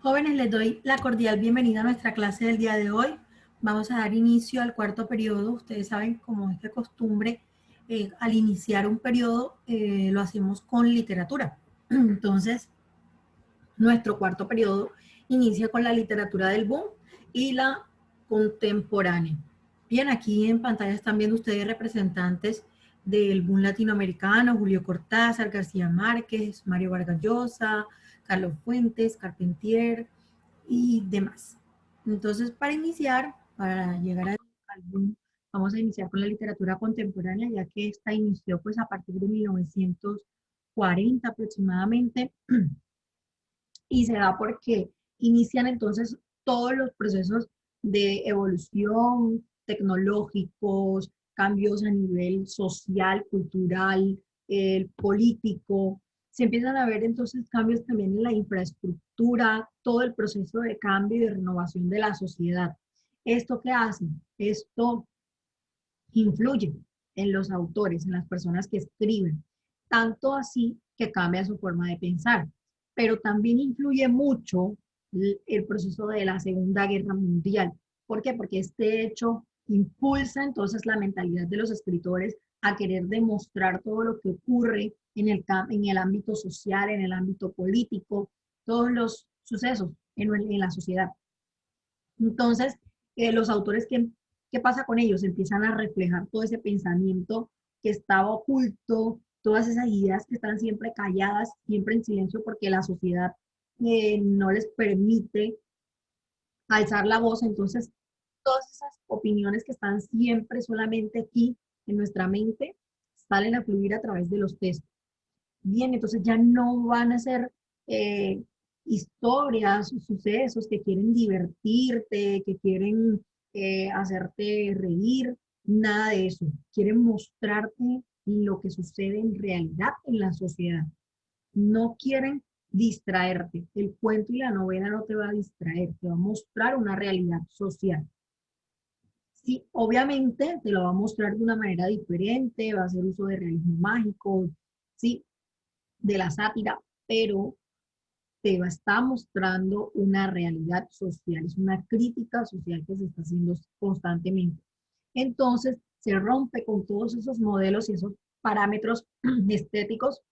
Jóvenes, les doy la cordial bienvenida a nuestra clase del día de hoy. Vamos a dar inicio al cuarto periodo. Ustedes saben, como es de costumbre, al iniciar un periodo lo hacemos con literatura. Entonces, nuestro cuarto periodo inicia con la literatura del boom y la contemporánea. Bien, aquí en pantalla están viendo ustedes representantes del boom latinoamericano: Julio Cortázar, García Márquez, Mario Vargas Llosa, Carlos Fuentes, Carpentier y demás. Entonces, para iniciar, para llegar al boom, vamos a iniciar con la literatura contemporánea, ya que esta inició pues a partir de 1940 aproximadamente, y se da porque inician entonces todos los procesos de evolución tecnológicos, cambios a nivel social, cultural, político. Se empiezan a ver entonces cambios también en la infraestructura, todo el proceso de cambio y de renovación de la sociedad. ¿Esto qué hace? Esto influye en los autores, en las personas que escriben, tanto así que cambia su forma de pensar, pero también influye mucho el proceso de la Segunda Guerra Mundial. ¿Por qué? Porque este hecho impulsa entonces la mentalidad de los escritores a querer demostrar todo lo que ocurre en el ámbito social, en el ámbito político, todos los sucesos en la sociedad. Entonces, los autores, ¿qué pasa con ellos? Empiezan a reflejar todo ese pensamiento que estaba oculto, todas esas ideas que están siempre calladas, siempre en silencio, porque la sociedad no les permite alzar la voz. Entonces, todas esas opiniones que están siempre solamente aquí en nuestra mente, salen a fluir a través de los textos. Bien, entonces ya no van a ser eh, historias, sucesos que quieren divertirte, que quieren hacerte reír, nada de eso. Quieren mostrarte lo que sucede en realidad en la sociedad. No quieren distraerte. El cuento y la novela no te va a distraer, te va a mostrar una realidad social. Sí, obviamente te lo va a mostrar de una manera diferente, va a hacer uso de realismo mágico, sí, de la sátira, pero te está mostrando una realidad social, es una crítica social que se está haciendo constantemente. Entonces, se rompe con todos esos modelos y esos parámetros estéticos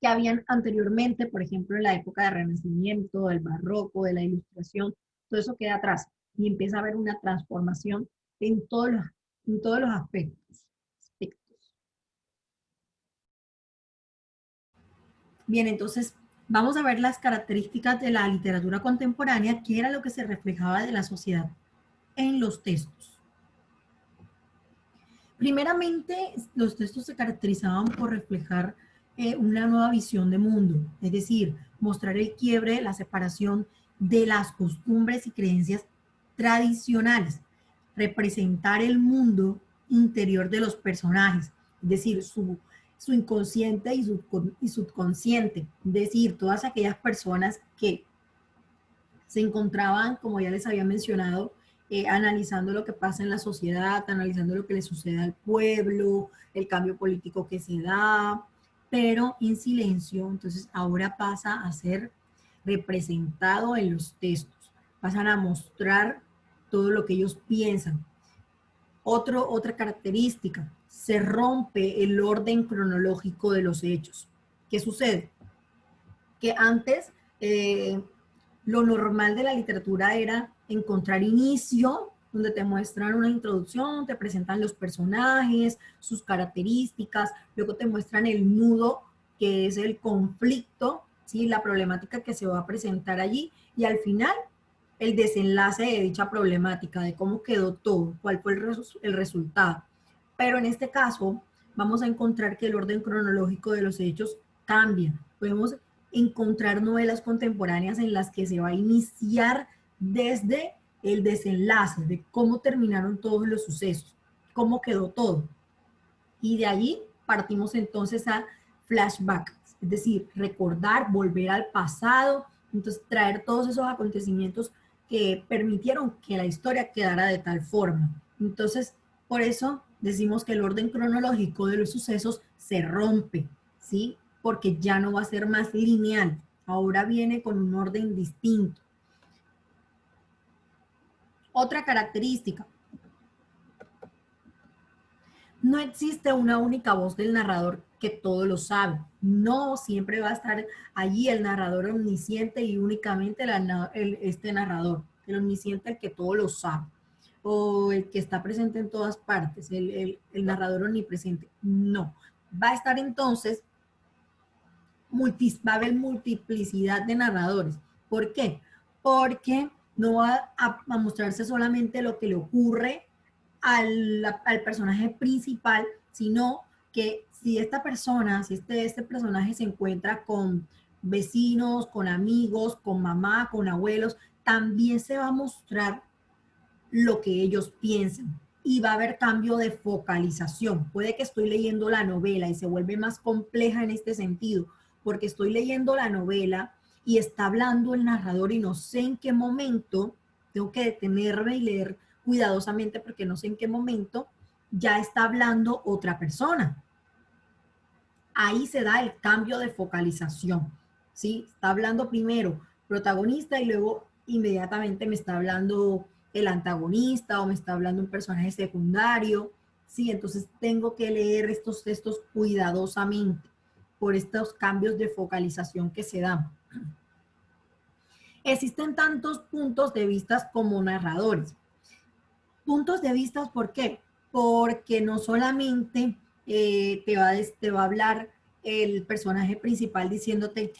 que habían anteriormente, por ejemplo, en la época del Renacimiento, del Barroco, de la Ilustración. Todo eso queda atrás y empieza a haber una transformación en todos los aspectos. Bien, entonces vamos a ver las características de la literatura contemporánea, que era lo que se reflejaba de la sociedad en los textos. Primeramente, los textos se caracterizaban por reflejar una nueva visión de mundo, es decir, mostrar el quiebre, la separación de las costumbres y creencias tradicionales, representar el mundo interior de los personajes, es decir, su inconsciente y subconsciente, es decir, todas aquellas personas que se encontraban, como ya les había mencionado, analizando lo que pasa en la sociedad, analizando lo que le sucede al pueblo, el cambio político que se da, pero en silencio. Entonces ahora pasa a ser representado en los textos, pasan a mostrar todo lo que ellos piensan. Otra característica, se rompe el orden cronológico de los hechos. ¿Qué sucede? Que antes lo normal de la literatura era encontrar inicio, donde te muestran una introducción, te presentan los personajes, sus características, luego te muestran el nudo, que es el conflicto, ¿sí? La problemática que se va a presentar allí, y al final el desenlace de dicha problemática, de cómo quedó todo, cuál fue el resultado. Pero en este caso vamos a encontrar que el orden cronológico de los hechos cambia. Podemos encontrar novelas contemporáneas en las que se va a iniciar desde el desenlace, de cómo terminaron todos los sucesos, cómo quedó todo. Y de allí partimos entonces a flashback, es decir, recordar, volver al pasado, entonces traer todos esos acontecimientos que permitieron que la historia quedara de tal forma. Entonces, por eso decimos que el orden cronológico de los sucesos se rompe, ¿sí? Porque ya no va a ser más lineal, Ahora viene con un orden distinto. Otra característica, no existe una única voz del narrador que todo lo sabe. No siempre va a estar allí el narrador omnisciente y únicamente este narrador, el omnisciente, el que todo lo sabe, o el que está presente en todas partes, el narrador omnipresente. No, va a estar entonces, va a haber multiplicidad de narradores. ¿Por qué? Porque no va a mostrarse solamente lo que le ocurre al personaje principal, sino que si esta persona, si este personaje se encuentra con vecinos, con amigos, con mamá, con abuelos, también se va a mostrar lo que ellos piensan y va a haber cambio de focalización. Puede que estoy leyendo la novela y se vuelve más compleja en este sentido, porque estoy leyendo la novela y está hablando el narrador y no sé en qué momento, tengo que detenerme y leer cuidadosamente porque no sé en qué momento ya está hablando otra persona. Ahí se da el cambio de focalización, ¿sí? Está hablando primero protagonista y luego inmediatamente me está hablando el antagonista o me está hablando un personaje secundario, ¿sí? Entonces tengo que leer estos textos cuidadosamente por estos cambios de focalización que se dan. Existen tantos puntos de vista como narradores. Puntos de vista, ¿por qué? Porque no solamente te va a hablar el personaje principal diciéndote,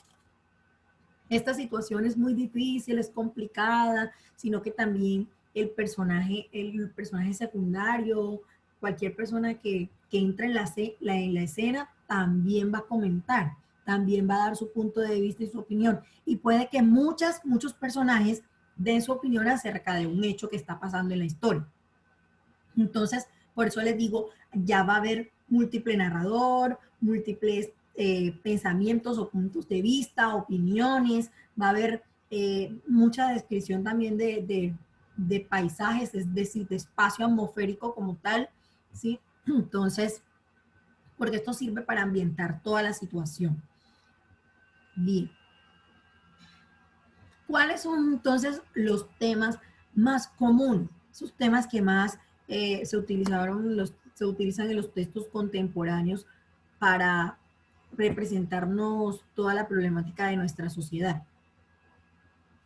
esta situación es muy difícil, es complicada, sino que también el personaje secundario, cualquier persona que entra en la escena, también va a comentar, también va a dar su punto de vista y su opinión. Y puede que muchos personajes den su opinión acerca de un hecho que está pasando en la historia. Entonces, por eso les digo, ya va a haber múltiple narrador, múltiples pensamientos o puntos de vista, opiniones, va a haber mucha descripción también de paisajes, es decir, de espacio atmosférico como tal, ¿sí? Entonces, porque esto sirve para ambientar toda la situación. Bien. ¿Cuáles son entonces los temas más comunes? Esos temas que más se utilizan en los textos contemporáneos para representarnos toda la problemática de nuestra sociedad.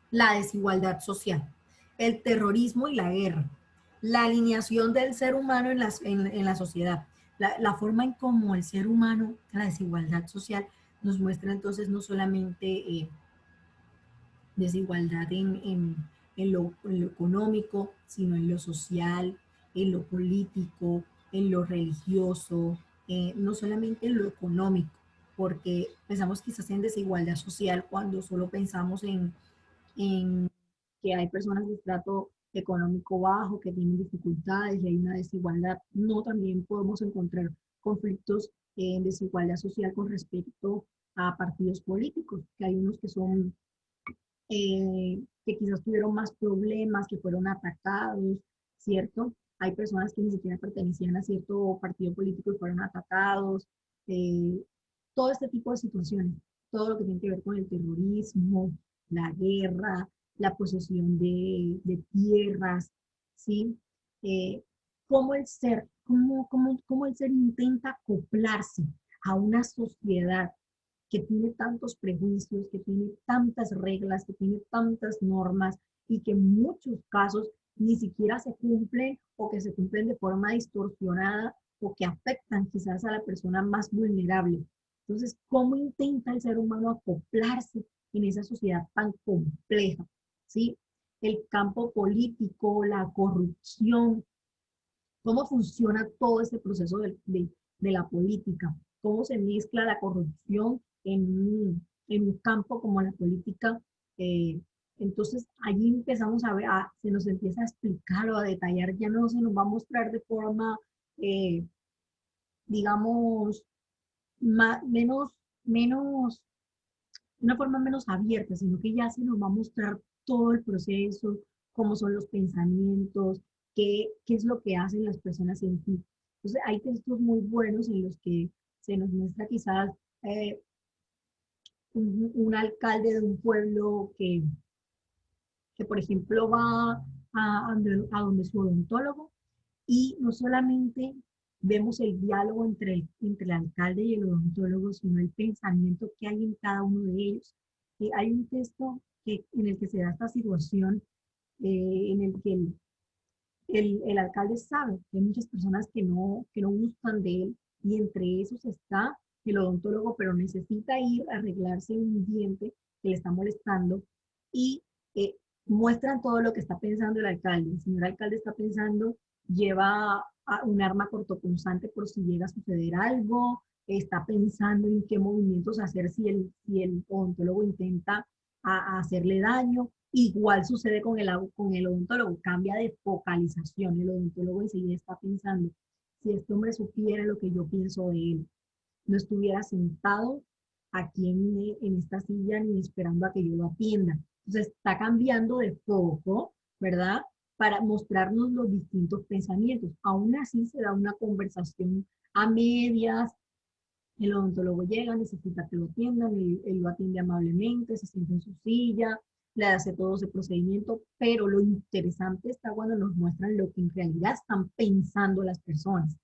La desigualdad social, el terrorismo y la guerra, la alineación del ser humano en la sociedad, la forma en cómo el ser humano, la desigualdad social, nos muestra entonces no solamente desigualdad en lo económico, sino en lo social, en lo político, en lo religioso, no solamente en lo económico, porque pensamos quizás en desigualdad social cuando solo pensamos en que hay personas de estrato económico bajo que tienen dificultades y hay una desigualdad. No, también podemos encontrar conflictos en desigualdad social con respecto a partidos políticos, que hay unos que son que quizás tuvieron más problemas, que fueron atacados, ¿cierto? Hay personas que ni siquiera pertenecían a cierto partido político y fueron atacados. eh, todo este tipo de situaciones, todo lo que tiene que ver con el terrorismo, la guerra, la posesión de tierras, ¿sí? Eh, cómo el ser intenta acoplarse a una sociedad que tiene tantos prejuicios, que tiene tantas reglas, que tiene tantas normas y que en muchos casos ni siquiera se cumplen o que se cumplen de forma distorsionada o que afectan quizás a la persona más vulnerable. Entonces, ¿cómo intenta el ser humano acoplarse en esa sociedad tan compleja? ¿Sí? El campo político, la corrupción, cómo funciona todo este proceso de la política, cómo se mezcla la corrupción en un campo como la política. eh, entonces, allí empezamos a ver, se nos empieza a explicar o a detallar, ya no se nos va a mostrar de forma, eh, digamos, menos, menos, de una forma menos abierta, sino que ya se nos va a mostrar todo el proceso, cómo son los pensamientos, qué es lo que hacen las personas en ti. Entonces, hay textos muy buenos en los que se nos muestra quizás eh, un alcalde de un pueblo que, por ejemplo, va a donde su odontólogo y no solamente vemos el diálogo entre el alcalde y el odontólogo, sino el pensamiento que hay en cada uno de ellos. Hay un texto en el que se da esta situación, en el que el alcalde sabe que hay muchas personas que no gustan de él y entre esos está el odontólogo, pero necesita ir a arreglarse un diente que le está molestando y eh, muestran todo lo que está pensando el alcalde. El señor alcalde está pensando, lleva un arma cortopunzante por si llega a suceder algo, está pensando en qué movimientos hacer si el odontólogo intenta a hacerle daño. Igual sucede con el odontólogo, cambia de focalización. El odontólogo enseguida está pensando, si este hombre supiera lo que yo pienso de él, no estuviera sentado aquí en esta silla ni esperando a que yo lo atienda. Entonces está cambiando de foco, ¿verdad? Para mostrarnos los distintos pensamientos. Aún así se da una conversación a medias, el odontólogo llega, necesita que lo atiendan, él lo atiende amablemente, se sienta en su silla, le hace todo ese procedimiento, pero lo interesante está cuando nos muestran lo que en realidad están pensando las personas,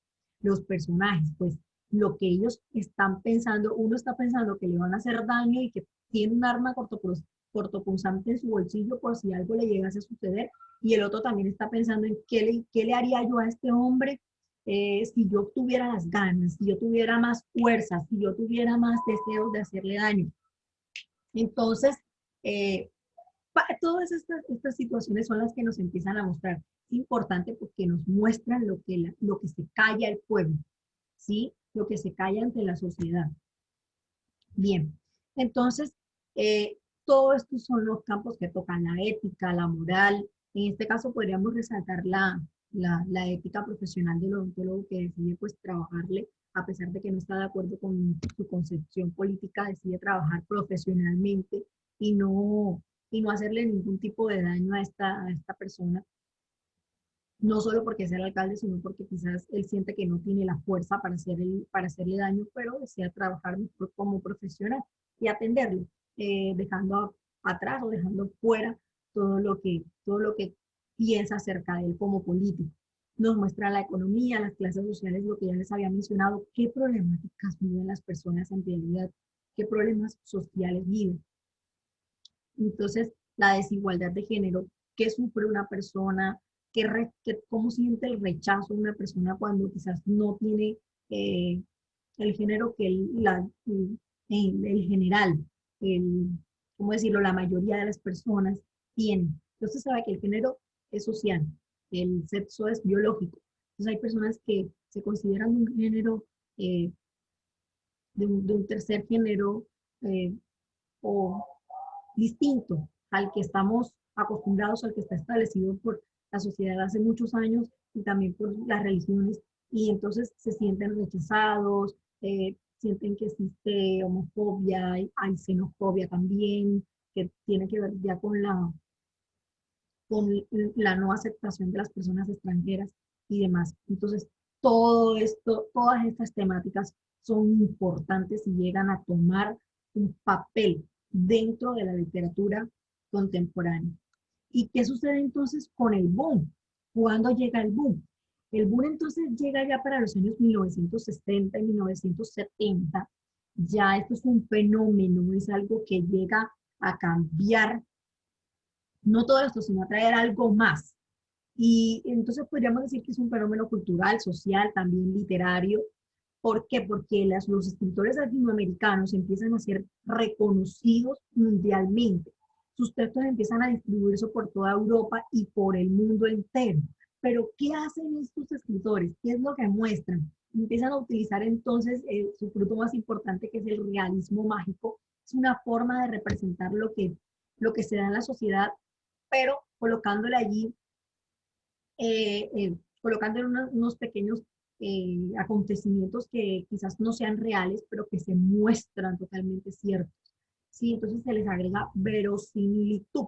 los personajes, pues lo que ellos están pensando, uno está pensando que le van a hacer daño y que tiene un arma cortopunzante en su bolsillo por si algo le llegase a suceder, y el otro también está pensando en qué le haría yo a este hombre si yo tuviera las ganas, si yo tuviera más fuerza, si yo tuviera más deseos de hacerle daño. Entonces, eh, todas estas situaciones son las que nos empiezan a mostrar. Es importante porque nos muestran lo que se calla el pueblo, ¿sí? Lo que se calla ante la sociedad. Bien, entonces, todos estos son los campos que tocan la ética, la moral. En este caso podríamos resaltar la ética profesional del odontólogo que decide pues trabajarle, a pesar de que no está de acuerdo con su concepción política, decide trabajar profesionalmente y y no hacerle ningún tipo de daño a esta persona, no solo porque sea el alcalde, sino porque quizás él siente que no tiene la fuerza para hacerle daño, pero desea trabajar como profesional y atenderlo, dejando atrás o dejando fuera todo lo que piensa acerca de él como político. Nos muestra la economía, las clases sociales, lo que ya les había mencionado, qué problemáticas viven las personas en realidad, qué problemas sociales viven. Entonces, la desigualdad de género, qué sufre una persona, cómo siente el rechazo de una persona cuando quizás no tiene eh, el género que el general, el, ¿cómo decirlo? La mayoría de las personas tienen. Entonces, sabe que el género es social, el sexo es biológico. Entonces, hay personas que se consideran un género, eh, de un tercer género, eh, o distinto al que estamos acostumbrados, al que está establecido por la sociedad hace muchos años y también por las religiones, y entonces se sienten rechazados, sienten que existe homofobia, hay xenofobia también, que tiene que ver ya con la no aceptación de las personas extranjeras y demás. Entonces, todo esto, todas estas temáticas son importantes y llegan a tomar un papel dentro de la literatura contemporánea. ¿Y qué sucede entonces con el boom? ¿Cuándo llega el boom? El boom entonces llega ya para los años 1960 y 1970. Ya esto es un fenómeno, es algo que llega a cambiar no todo esto, sino a traer algo más. Y entonces podríamos decir que es un fenómeno cultural, social, también literario. ¿Por qué? Porque los escritores latinoamericanos empiezan a ser reconocidos mundialmente. Sus textos empiezan a distribuirse por toda Europa y por el mundo entero. Pero ¿qué hacen estos escritores? ¿Qué es lo que muestran? Empiezan a utilizar entonces su fruto más importante, que es el realismo mágico. Es una forma de representar lo que se da en la sociedad, pero colocándole allí, colocándole unos pequeños acontecimientos que quizás no sean reales, pero que se muestran totalmente ciertos. ¿Sí? Entonces se les agrega verosimilitud,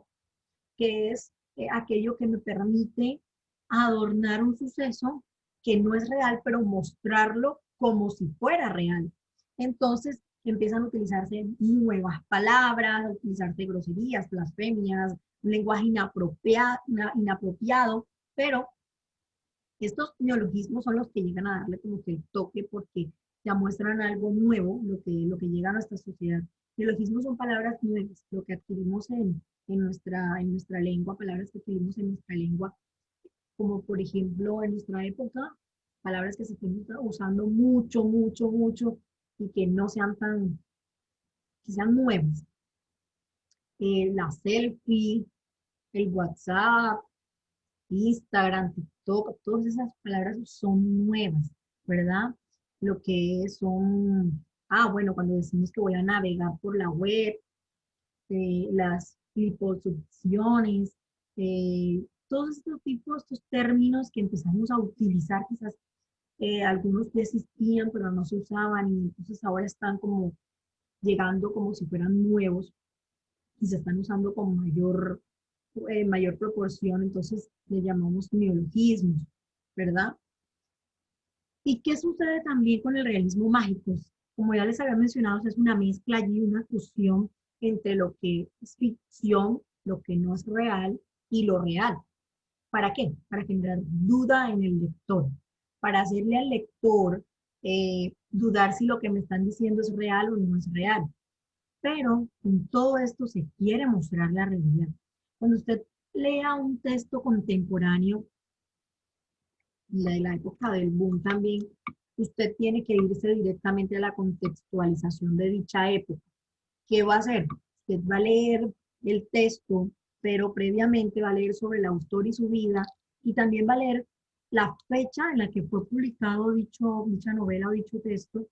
que es aquello que me permite adornar un suceso que no es real, pero mostrarlo como si fuera real. Entonces, empiezan a utilizarse nuevas palabras, a utilizarse groserías, blasfemias, un lenguaje inapropiado, pero estos neologismos son los que llegan a darle como que el toque porque ya muestran algo nuevo, lo que llega a nuestra sociedad. Neologismos son palabras nuevas, lo que adquirimos en nuestra lengua, palabras que adquirimos en nuestra lengua, como por ejemplo en nuestra época, palabras que se estén usando mucho, mucho, mucho y que no sean tan, que sean nuevas. La selfie, el WhatsApp, Instagram, TikTok, todas esas palabras son nuevas, ¿verdad? Lo que son, bueno, cuando decimos que voy a navegar por la web, las liposucciones, todos estos tipos, estos términos que empezamos a utilizar, quizás algunos ya existían, pero no se usaban y entonces ahora están como llegando como si fueran nuevos y se están usando con mayor proporción, entonces le llamamos neologismos, ¿verdad? ¿Y qué sucede también con el realismo mágico? Como ya les había mencionado, es una mezcla allí, una fusión entre lo que es ficción, lo que no es real y lo real. ¿Para qué? Para generar duda en el lector, para hacerle al lector dudar si lo que me están diciendo es real o no es real. Pero con todo esto se quiere mostrar la realidad. Cuando usted lea un texto contemporáneo, de la época del boom también, usted tiene que irse directamente a la contextualización de dicha época. ¿Qué va a hacer? Usted va a leer el texto, pero previamente va a leer sobre el autor y su vida, y también va a leer la fecha en la que fue publicado dicha novela o dicho texto,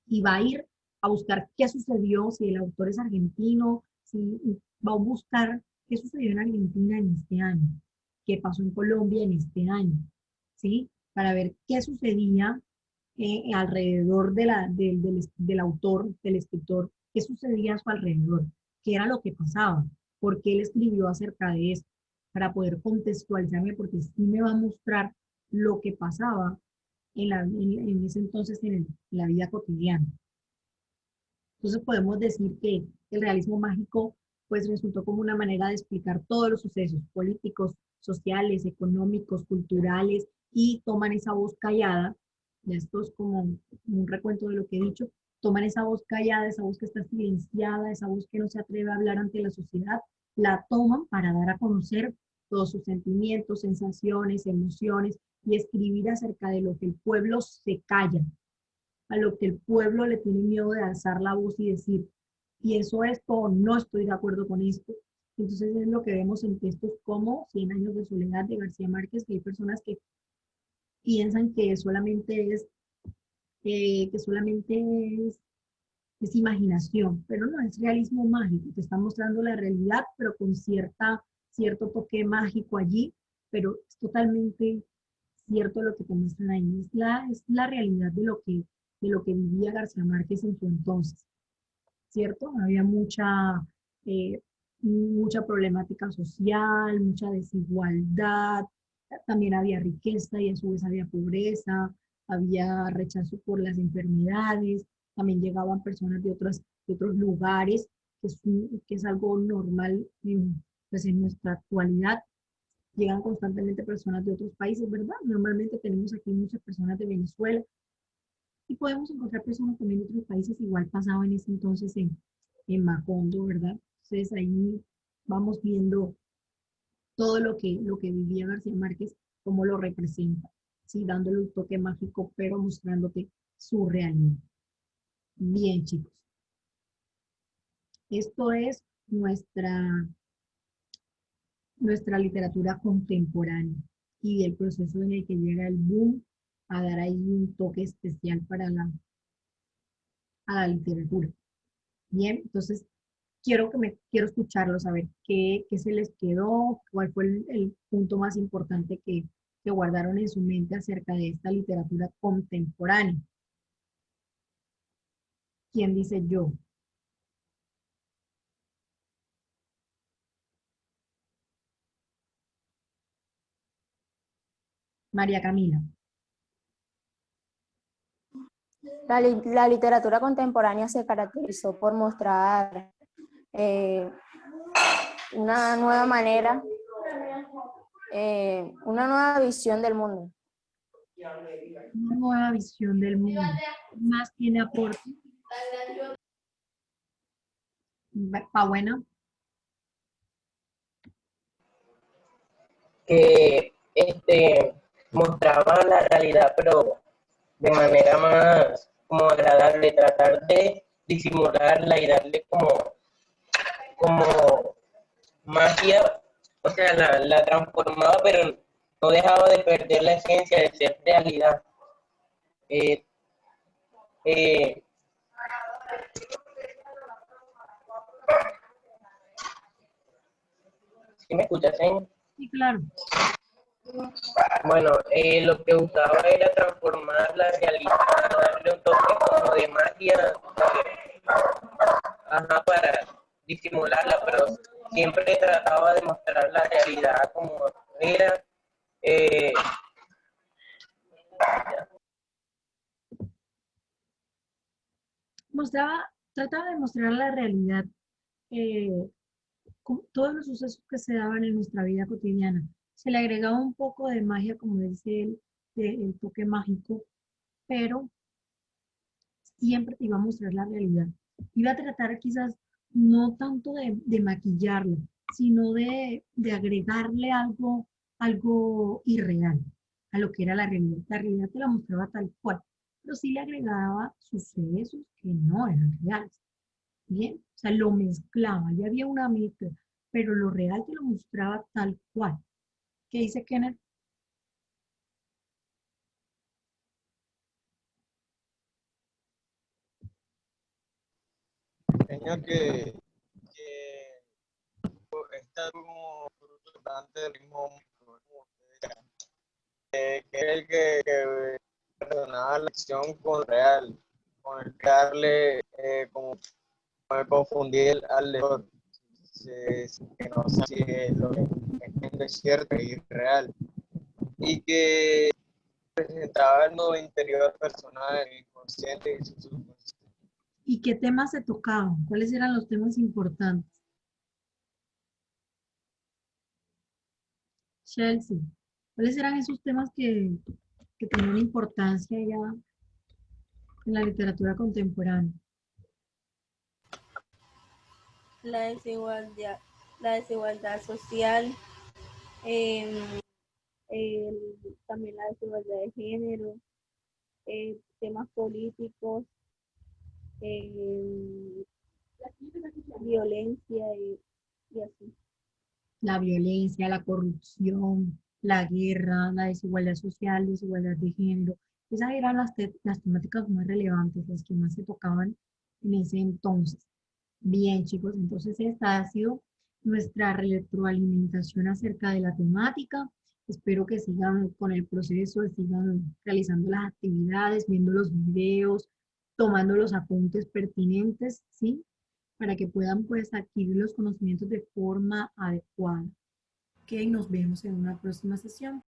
y va a ir a buscar qué sucedió, si el autor es argentino, si va a buscar qué sucedió en Argentina en este año, qué pasó en Colombia en este año, ¿sí? Para ver qué sucedía alrededor del autor, del escritor, qué sucedía a su alrededor, qué era lo que pasaba, por qué él escribió acerca de esto, para poder contextualizarme, porque sí me va a mostrar lo que pasaba en ese entonces en la vida cotidiana. Entonces podemos decir que el realismo mágico pues resultó como una manera de explicar todos los sucesos políticos, sociales, económicos, culturales y toman esa voz callada, ya esto es como un recuento de lo que he dicho, toman esa voz callada, esa voz que está silenciada, esa voz que no se atreve a hablar ante la sociedad, la toman para dar a conocer todos sus sentimientos, sensaciones, emociones y escribir acerca de lo que el pueblo se calla, a lo que el pueblo le tiene miedo de alzar la voz y decir, pienso esto o no estoy de acuerdo con esto. Entonces es lo que vemos en textos como Cien años de soledad de García Márquez, que hay personas que piensan que solamente es imaginación, pero no, es realismo mágico, te está mostrando la realidad, pero con cierto toque mágico allí, pero es totalmente cierto lo que te muestran ahí, es la realidad de lo que vivía García Márquez en su entonces, ¿cierto? Había eh, mucha problemática social, mucha desigualdad, también había riqueza y a su vez había pobreza, había rechazo por las enfermedades, también llegaban personas de otros lugares, que es algo normal pues en nuestra actualidad. Llegan constantemente personas de otros países, ¿verdad? Normalmente tenemos aquí muchas personas de Venezuela y podemos encontrar personas también de otros países, igual pasaba en ese entonces en Macondo, ¿verdad? Entonces ahí vamos viendo todo lo que vivía García Márquez, cómo lo representa, ¿sí? Dándole un toque mágico, pero mostrándote su realidad. Bien, chicos, esto es nuestra literatura contemporánea y el proceso en el que llega el boom a dar ahí un toque especial a la literatura. Bien, entonces quiero escucharlos, a ver qué se les quedó, cuál fue el punto más importante que guardaron en su mente acerca de esta literatura contemporánea. ¿Quién dice yo? María Camila. La literatura contemporánea se caracterizó por mostrar una nueva manera, una nueva visión del mundo. Una nueva visión del mundo. ¿Qué más tiene aporte? Bueno, Que mostraba la realidad, pero de manera más como agradable, tratar de disimularla y darle como magia, o sea, la transformaba, pero no dejaba de perder la esencia de ser realidad. Eh, eh, ¿Sí me escuchas, señor? sí, claro. Bueno, lo que buscaba era transformar la realidad, darle un toque como de magia, ajá, para disimularla, pero siempre trataba de mostrar la realidad como era. Eh, Trataba de mostrar la realidad, eh, con todos los sucesos que se daban en nuestra vida cotidiana. Se le agregaba un poco de magia, como dice él, el toque mágico, pero siempre te iba a mostrar la realidad. Iba a tratar quizás no tanto de maquillarla, sino de agregarle algo irreal a lo que era la realidad. La realidad te la mostraba tal cual, pero sí le agregaba sucesos que no eran reales. Bien, o sea, lo mezclaba, ya había una mezcla, pero lo real te lo mostraba tal cual. ¿Qué dice Kenneth? Pequeño que está como fruto del ritmo como ustedes decían, que es el que relacionaba la acción con real, con el que darle, como el confundir al lector, que no sé si es lo que entiendo es cierto y real, y que presentaba el modo interior personal, el inconsciente y su subconsciente. ¿Y qué temas se tocaban? ¿Cuáles eran los temas importantes? Chelsea, ¿cuáles eran esos temas que tenían importancia ya en la literatura contemporánea? La desigualdad, la desigualdad social, eh, también la desigualdad de género, temas políticos, eh, violencia y así. La violencia, la corrupción, la guerra, la desigualdad social, desigualdad de género. Esas eran las temáticas más relevantes, las que más se tocaban en ese entonces. Bien, chicos, entonces esta ha sido nuestra retroalimentación acerca de la temática. Espero que sigan con el proceso, sigan realizando las actividades, viendo los videos, tomando los apuntes pertinentes, ¿sí? Para que puedan pues adquirir los conocimientos de forma adecuada. Ok, nos vemos en una próxima sesión.